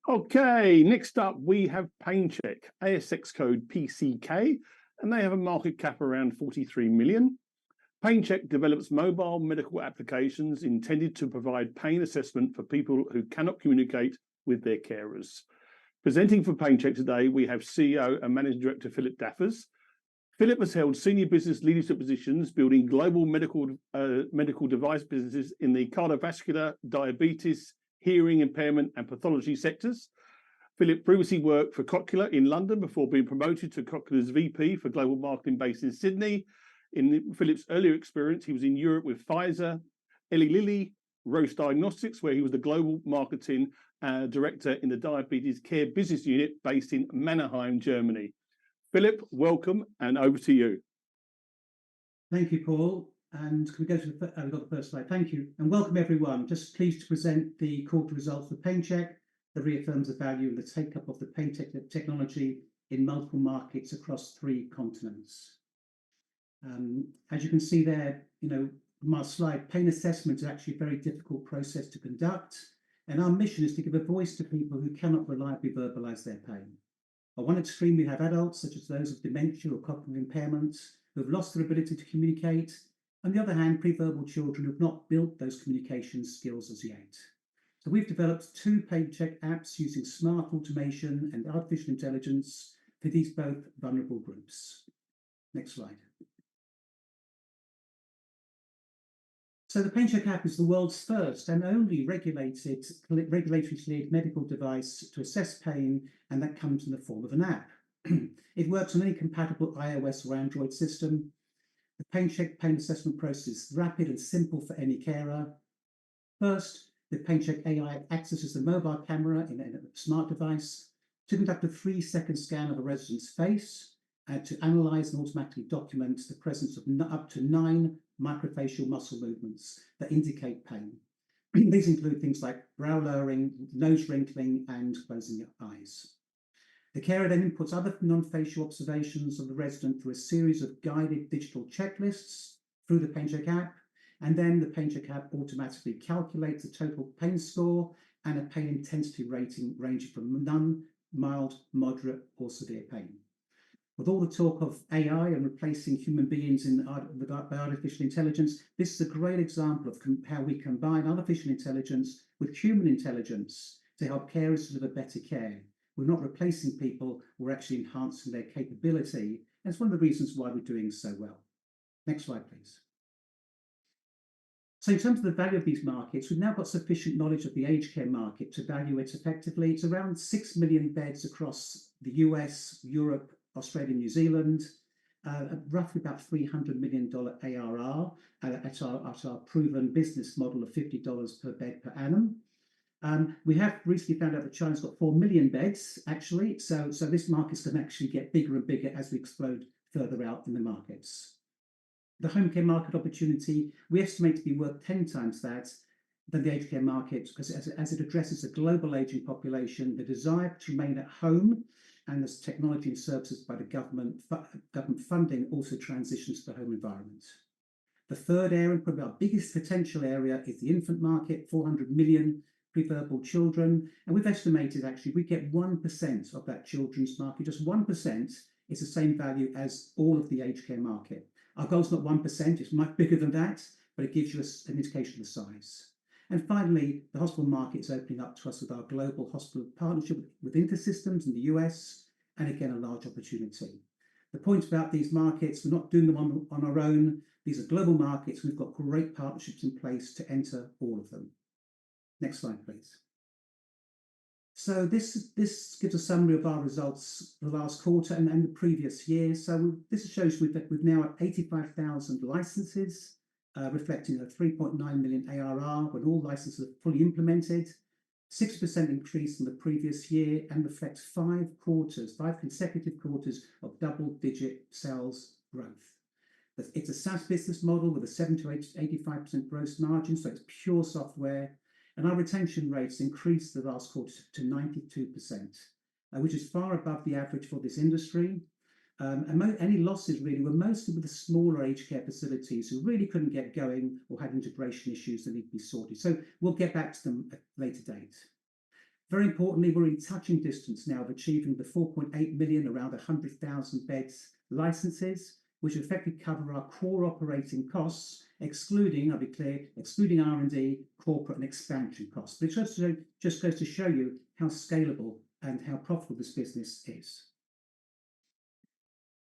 Okay, next up we have PainChek, ASX code PCK, and they have a market cap around 43 million. PainChek develops mobile medical applications intended to provide pain assessment for people who cannot communicate with their carers. Presenting for PainChek today, we have CEO and Managing Director Philip Daffas. Philip has held senior business leadership positions building global medical device businesses in the cardiovascular, diabetes, hearing impairment and pathology sectors. Philip previously worked for Cochlear in London before being promoted to Cochlear's VP for global marketing based in Sydney. In Philip's earlier experience, he was in Europe with Pfizer, Eli Lilly, Roche Diagnostics, where he was the global marketing director in the diabetes care business unit based in Mannheim, Germany. Philip, welcome, and over to you. Thank you, Paul. And can we go to we've got the first slide. Thank you, and welcome everyone. Just pleased to present the quarter results for PainChek that reaffirms the value and the take-up of the PainChek technology in multiple markets across 3 continents. As you can see there, from our slide, pain assessment is actually a very difficult process to conduct, and our mission is to give a voice to people who cannot reliably verbalise their pain. On one extreme, we have adults, such as those with dementia or cognitive impairments, who have lost their ability to communicate. On the other hand, pre-verbal children who have not built those communication skills as yet. So we've developed 2 PainChek apps using smart automation and artificial intelligence for these both vulnerable groups. Next slide. So the PainChek app is the world's first and only regulatory cleared medical device to assess pain, and that comes in the form of an app. It works on any compatible iOS or Android system. The PainChek pain assessment process is rapid and simple for any carer. First, the PainChek AI accesses the mobile camera in a smart device to conduct a 3-second scan of a resident's face and to analyse and automatically document the presence of up to 9 microfacial muscle movements that indicate pain. These include things like brow lowering, nose wrinkling, and closing your eyes. The carer then inputs other non-facial observations of the resident through a series of guided digital checklists through the PainChek app, and then the PainChek app automatically calculates the total pain score and a pain intensity rating ranging from none, mild, moderate, or severe pain. With all the talk of AI and replacing human beings by artificial intelligence, this is a great example of how we combine artificial intelligence with human intelligence to help carers deliver better care. We're not replacing people, we're actually enhancing their capability. And it's one of the reasons why we're doing so well. Next slide, please. So in terms of the value of these markets, we've now got sufficient knowledge of the aged care market to value it effectively. It's around 6 million beds across the US, Europe, Australia, New Zealand, roughly about $300 million ARR at our proven business model of $50 per bed per annum. We have recently found out that China's got 4 million beds, actually. So this market's going to actually get bigger and bigger as we explode further out in the markets. The home care market opportunity, we estimate to be worth 10 times that than the aged care market, because as it addresses a global aging population, the desire to remain at home, and as technology and services by the government funding also transitions to the home environment. The third area, probably our biggest potential area, is the infant market, 400 million pre-verbal children. And we've estimated actually we get 1% of that children's market. Just 1% is the same value as all of the aged care market. Our goal's not 1%, it's much bigger than that, but it gives you an indication of the size. And finally, the hospital market is opening up to us with our global hospital partnership with InterSystems in the US, and again, a large opportunity. The point about these markets, we're not doing them on our own. These are global markets. We've got great partnerships in place to enter all of them. Next slide, please. So this gives a summary of our results for the last quarter and the previous year. So this shows we've now at 85,000 licenses, reflecting a 3.9 million ARR when all licenses are fully implemented, 6% increase from the previous year, and reflects 5 consecutive quarters of double-digit sales growth. It's a SaaS business model with a 7 to 85% gross margin, so it's pure software, and our retention rates increased the last quarter to 92%, which is far above the average for this industry. And any losses really were mostly with the smaller aged care facilities who really couldn't get going or had integration issues that need to be sorted. So we'll get back to them at a later date. Very importantly, we're in touching distance now of achieving the 4.8 million, around 100,000 beds licenses, which effectively cover our core operating costs, excluding, I'll be clear, excluding R&D, corporate and expansion costs. Which just goes to show you how scalable and how profitable this business is.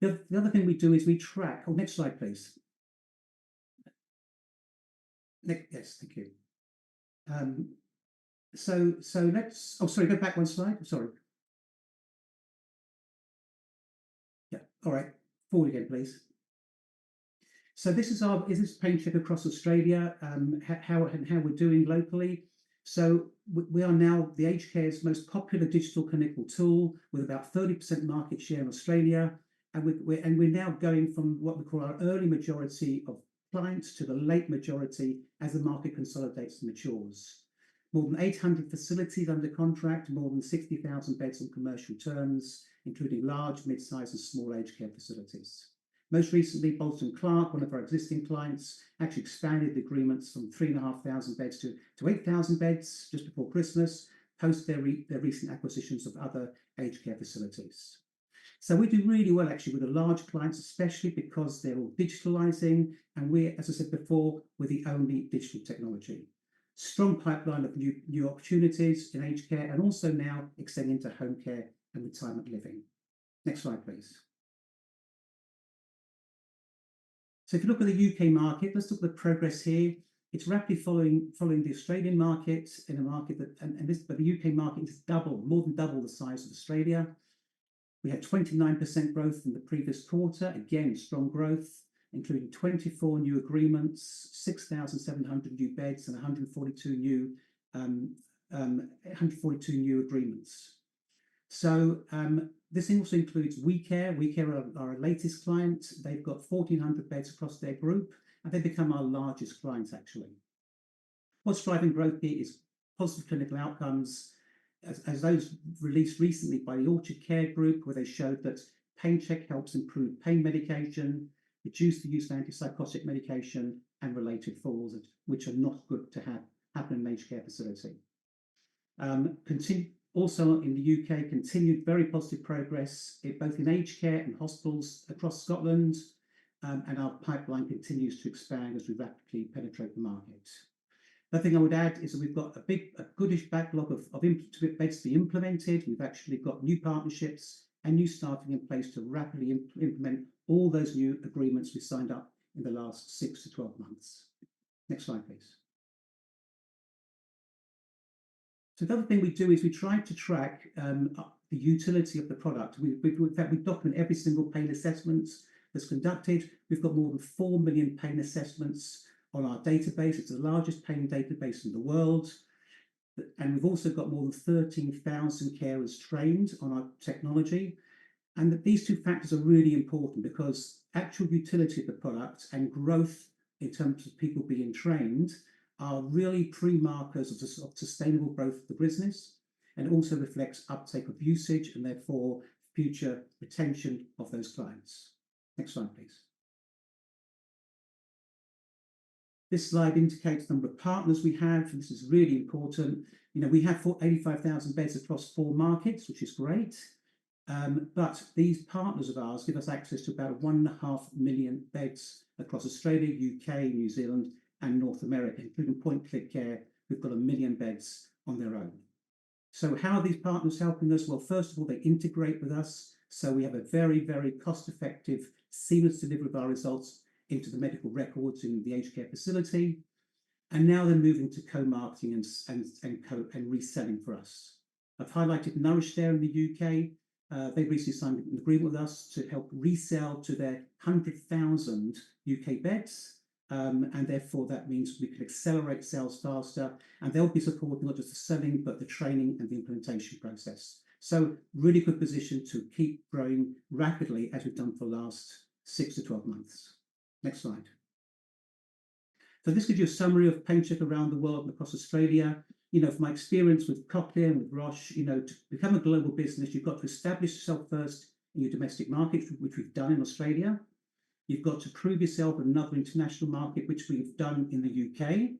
The other thing we do is we track. Oh, next slide, please. Yes, thank you. So let's. Oh, sorry. Go back one slide. Sorry. Yeah. All right. Forward again, please. So this is PainChek across Australia. How we're doing locally. So we are now the aged care's most popular digital clinical tool with about 30% market share in Australia, and we're now going from what we call our early majority of clients to the late majority as the market consolidates and matures. More than 800 facilities under contract, more than 60,000 beds on commercial terms, including large, mid-sized and small aged care facilities. Most recently, Bolton Clark, one of our existing clients, actually expanded the agreements from 3,500 beds to 8,000 beds just before Christmas, post their recent acquisitions of other aged care facilities. So we do really well actually with the large clients, especially because they're all digitalizing, and we're, as I said before, we're the only digital technology. Strong pipeline of new opportunities in aged care, and also now extending to home care and retirement living. Next slide, please. So if you look at the UK market, let's look at the progress here. It's rapidly following the Australian market, in a market that, but the UK market is more than double the size of Australia. We had 29% growth in the previous quarter, again, strong growth, including 24 new agreements, 6,700 new beds, and 142 new agreements. So this also includes WeCare. WeCare are our latest client. They've got 1,400 beds across their group, and they become our largest client, actually. What's driving growth here is positive clinical outcomes, as those released recently by the Orchard Care Group, where they showed that PainChek helps improve pain medication, reduce the use of antipsychotic medication, and related falls, which are not good to happen in an aged care facility. Also in the UK, continued very positive progress, both in aged care and hospitals across Scotland, and our pipeline continues to expand as we rapidly penetrate the market. The thing I would add is that we've got a goodish backlog of beds to be implemented. We've actually got new partnerships and new staffing in place to rapidly implement all those new agreements we signed up in the last 6 to 12 months. Next slide, please. So the other thing we do is we try to track the utility of the product. In fact, we document every single pain assessment that's conducted. We've got more than 4 million pain assessments on our database. It's the largest pain database in the world. And we've also got more than 13,000 carers trained on our technology. And these two factors are really important because actual utility of the product and growth in terms of people being trained are really pre-markers of sustainable growth of the business, and also reflects uptake of usage and therefore future retention of those clients. Next slide, please. This slide indicates the number of partners we have, and this is really important. We have 85,000 beds across 4 markets, which is great. But these partners of ours give us access to about 1.5 million beds across Australia, UK, New Zealand, and North America, including Point Click Care, who've got 1 million beds on their own. So how are these partners helping us? Well, first of all, they integrate with us. So we have a very, very cost-effective, seamless delivery of our results into the medical records in the aged care facility. And now they're moving to co-marketing and reselling for us. I've highlighted Nourish there in the UK. They recently signed an agreement with us to help resell to their 100,000 UK beds. And therefore that means we can accelerate sales faster, and they'll be supporting not just the selling, but the training and the implementation process. So really good position to keep growing rapidly as we've done for the last 6 to 12 months. Next slide. So this gives you a summary of PainChek around the world and across Australia. From my experience with Cochlear and with Roche, to become a global business, you've got to establish yourself first in your domestic market, which we've done in Australia. You've got to prove yourself in another international market, which we've done in the UK.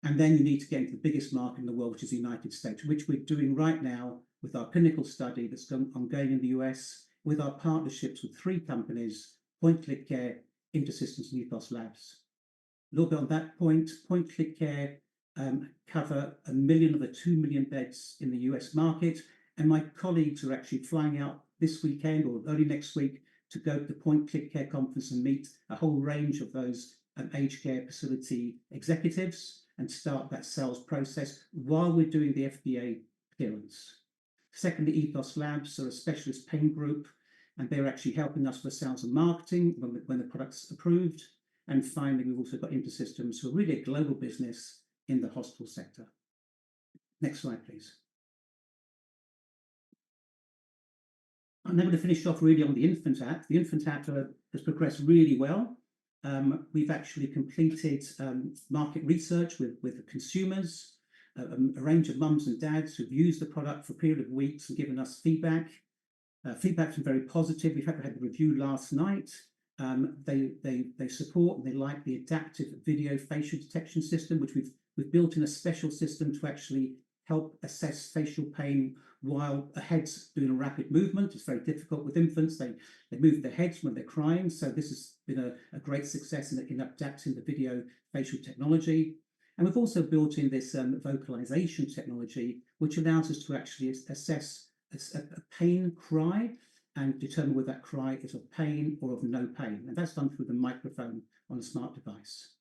And then you need to get into the biggest market in the world, which is the United States, which we're doing right now with our clinical study that's ongoing in the US, with our partnerships with 3 companies, Point Click Care, InterSystems, and Ethos Labs. A little bit on that point, Point Click Care cover 1 million of the 2 million beds in the US market. And my colleagues are actually flying out this weekend or early next week to go to the Point Click Care conference and meet a whole range of those aged care facility executives and start that sales process while we're doing the FDA clearance. Secondly, Ethos Labs are a specialist pain group, and they're actually helping us with sales and marketing when the product's approved. And finally, we've also got InterSystems, who are really a global business in the hospital sector. Next slide, please. I'm now going to finish off really on the Infant Act. The Infant Act has progressed really well. We've actually completed market research with the consumers, a range of mums and dads who've used the product for a period of weeks and given us feedback. Feedback's been very positive. We've had the review last night. They support and they like the adaptive video facial detection system, which we've built in a special system to actually help assess facial pain while a head's doing a rapid movement. It's very difficult with infants. They move their heads when they're crying. So this has been a great success in adapting the video facial technology. And we've also built in this vocalization technology, which allows us to actually assess a pain cry and determine whether that cry is of pain or of no pain. And that's done through the microphone on a smart device.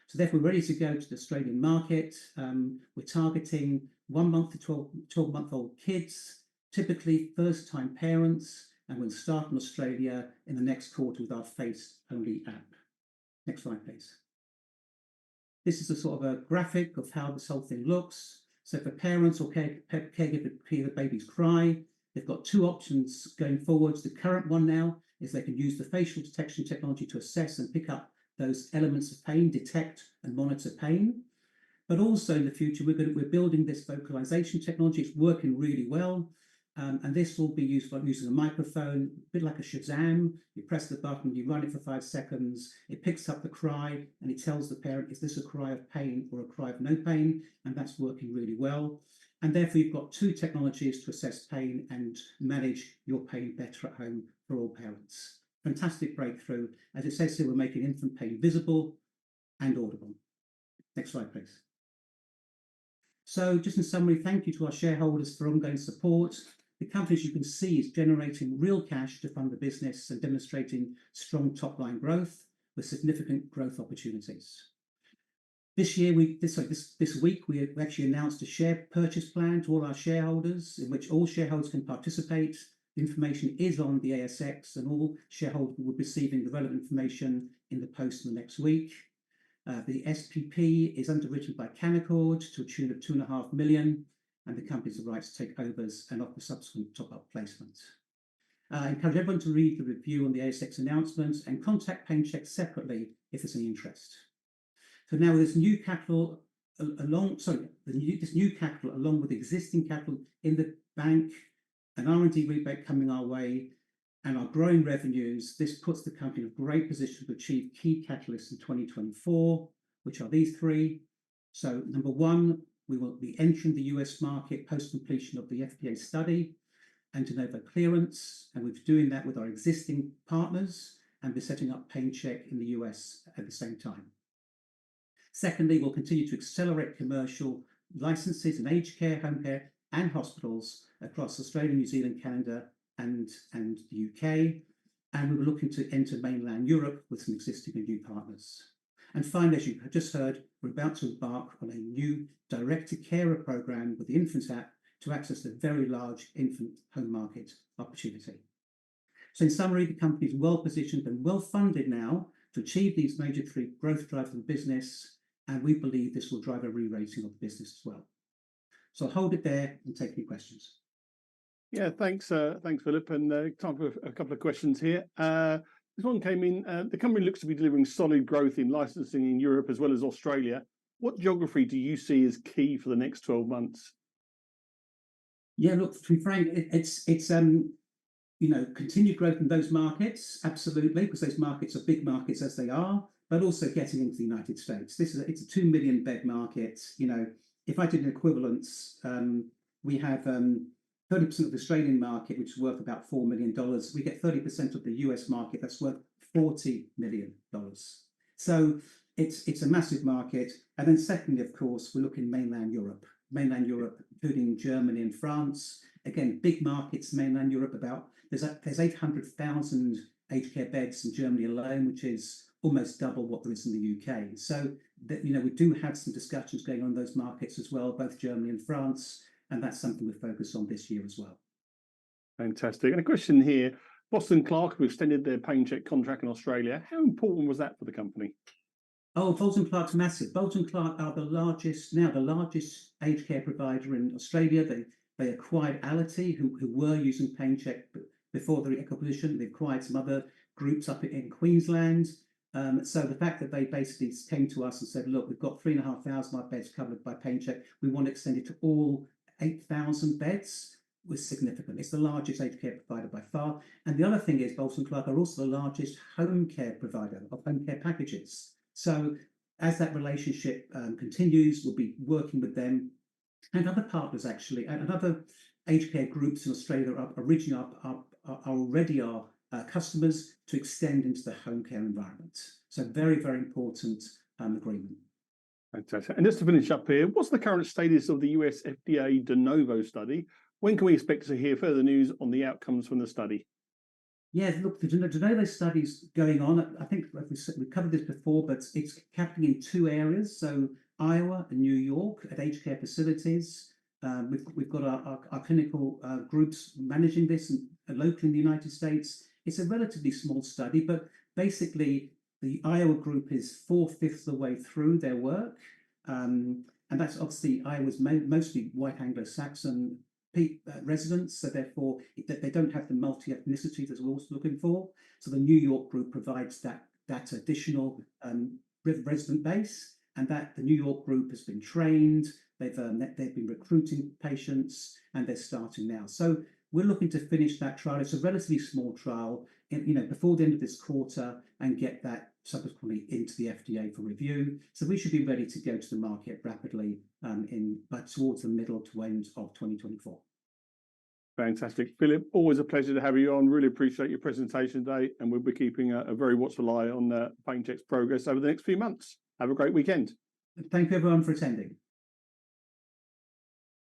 So therefore, we're ready to go to the Australian market. We're targeting 1 month to 12-month-old kids, typically first-time parents, and we'll start in Australia in the next quarter with our face-only app. Next slide, please. This is a sort of a graphic of how this whole thing looks. So for parents or caregiver to hear the babies cry, they've got 2 options going forwards. The current one now is they can use the facial detection technology to assess and pick up those elements of pain, detect and monitor pain. But also in the future, we're building this vocalization technology. It's working really well. And this will be used by using a microphone, a bit like a Shazam. You press the button, you run it for 5 seconds, it picks up the cry, and it tells the parent, is this a cry of pain or a cry of no pain? And that's working really well. And therefore, you've got 2 technologies to assess pain and manage your pain better at home for all parents. Fantastic breakthrough. As it says here, we're making infant pain visible and audible. Next slide, please. So just in summary, thank you to our shareholders for ongoing support. The company, as you can see, is generating real cash to fund the business and demonstrating strong top-line growth with significant growth opportunities. This week, we actually announced a share purchase plan to all our shareholders, in which all shareholders can participate. The information is on the ASX, and all shareholders will be receiving the relevant information in the post in the next week. The SPP is underwritten by Canaccord to a tune of 2.5 million, and the company has the right to take overs and offer subsequent top-up placements. I encourage everyone to read the review on the ASX announcements and contact PainChek separately if there's any interest. So now this new capital this new capital along with existing capital in the bank, an R&D rebate coming our way, and our growing revenues, this puts the company in a great position to achieve key catalysts in 2024, which are these 3. So number 1, we will be entering the US market post completion of the FDA study and de novo clearance, and we're doing that with our existing partners, and we're setting up PainChek in the US at the same time. Secondly, we'll continue to accelerate commercial licenses in aged care, home care, and hospitals across Australia, New Zealand, Canada, and the UK. And we were looking to enter mainland Europe with some existing and new partners. And finally, as you have just heard, we're about to embark on a new direct-to-carer program with the Infant Act to access the very large infant home market opportunity. So in summary, the company is well positioned and well funded now to achieve these major 3 growth drivers of the business, and we believe this will drive a re-rating of the business as well. So I'll hold it there and take any questions. Yeah, thanks, Philip. And time for a couple of questions here. This one came in. The company looks to be delivering solid growth in licensing in Europe as well as Australia. What geography do you see as key for the next 12 months? Yeah, look, to be frank, it's continued growth in those markets, absolutely, because those markets are big markets as they are. but also getting into the United States. It's a 2 million bed market. If I did an equivalence, we have 30% of the Australian market, which is worth about $4 million. We get 30% of the US market that's worth $40 million. So it's a massive market. And then secondly, of course, we're looking mainland Europe, including Germany and France. Again, big markets, mainland Europe. There's 800,000 aged care beds in Germany alone, which is almost double what there is in the UK. So we do have some discussions going on in those markets as well, both Germany and France, and that's something we focus on this year as well. Fantastic. And a question here: Boston Clark have extended their PainChek contract in Australia. How important was that for the company? Oh, Bolton Clark's massive. Bolton Clark are the largest aged care provider in Australia. They acquired Ality, who were using PainChek before the acquisition. They acquired some other groups up in Queensland. So the fact that they basically came to us and said, look, we've got 3,500 of our beds covered by PainChek, we want to extend it to all 8,000 beds, was significant. It's the largest aged care provider by far. And the other thing is Bolton Clark are also the largest home care provider of home care packages. So as that relationship continues, we'll be working with them and other partners actually, and other aged care groups in Australia are originally already our customers to extend into the home care environment. So very, very important agreement. Fantastic. And just to finish up here, what's the current status of the US FDA de novo study? When can we expect to hear further news on the outcomes from the study? Yeah, look, the de novo study's going on. I think we've covered this before, but it's happening in two areas. So Iowa and New York at aged care facilities. We've got our clinical groups managing this locally in the United States. It's a relatively small study, but basically the Iowa group is 4/5 of the way through their work. And that's obviously Iowa's mostly white Anglo-Saxon residents, so therefore they don't have the multi-ethnicity that we're also looking for. So the New York group provides that additional resident base, and that the New York group has been trained. They've been recruiting patients, and they're starting now. So we're looking to finish that trial. It's a relatively small trial, before the end of this quarter, and get that subsequently into the FDA for review. So we should be ready to go to the market rapidly towards the middle to end of 2024. Fantastic. Philip, always a pleasure to have you on. Really appreciate your presentation today, and we'll be keeping a very watchful eye on PainChek's progress over the next few months. Have a great weekend. Thank you everyone for attending.